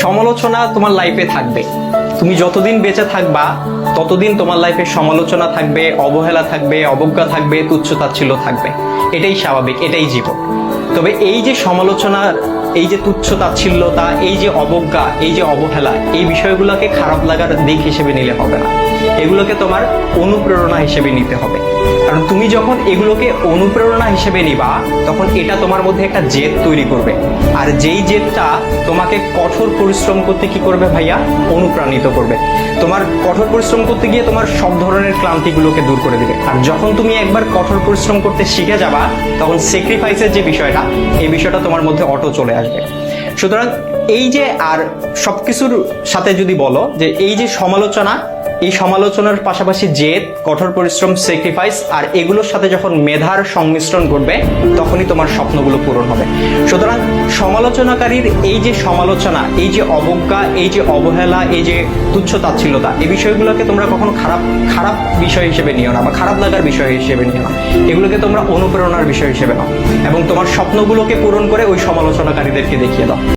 সমালোচনা তোমার লাইফে থাকবে। তুমি যতদিন বেঁচে থাকবা ততদিন তোমার লাইফে সমালোচনা থাকবে, অবহেলা থাকবে, অবজ্ঞা থাকবে, তুচ্ছ-তাচ্ছিল্য থাকবে। এটাই স্বাভাবিক, এটাই জীবন। তবে এই যে সমালোচনার, এই যে তুচ্ছ-তাচ্ছিল্যতা, এই যে অবজ্ঞা, এই যে অবহেলা, এই বিষয়গুলোকে খারাপ লাগার দিক হিসেবে নিলে হবে না। এগুলোকে তোমার অনুপ্রেরণা হিসেবে নিতে হবে। কারণ তুমি যখন এগুলোকে অনুপ্রেরণা হিসেবে নিবা, তখন এটা তোমার মধ্যে একটা জেদ তৈরি করবে। আর যেই জেদটা তোমাকে কঠোর পরিশ্রম করতে কি করবে ভাইয়া? অনুপ্রাণিত করবে। তোমার কঠোর পরিশ্রম করতে গিয়ে তোমার সব ধরনের ক্লান্তিগুলোকে দূর করে দিবে। আর যখন তুমি একবার কঠোর পরিশ্রম করতে শিখে যাবা, তখন স্যাক্রিফাইসের যে বিষয়টা, এই বিষয়টা তোমার মধ্যে অটো চলে আসবে। সুতরাং এই যে, আর সবকিছুর সাথে যদি বলো যে এই যে সমালোচনা, এই সমালোচনার পাশাপাশি জেদ, কঠোর পরিশ্রম, স্যাক্রিফাইস, আর এগুলোর সাথে যখন মেধার সংমিশ্রণ ঘটবে, তখনই তোমার স্বপ্নগুলো পূরণ হবে। সুতরাং সমালোচনাকারীর এই যে সমালোচনা, এই যে অবজ্ঞা, এই যে অবহেলা, এই যে তুচ্ছ-তাচ্ছিল্যতা, এই বিষয়গুলোকে তোমরা কখনো খারাপ বিষয় হিসেবে নিও না, বা খারাপ লাগার বিষয় হিসেবে নিও না। এগুলোকে তোমরা অনুপ্রেরণার বিষয় হিসেবে নাও এবং তোমার স্বপ্নগুলোকে পূরণ করে ওই সমালোচনাকারীদেরকে দেখিয়ে দাও।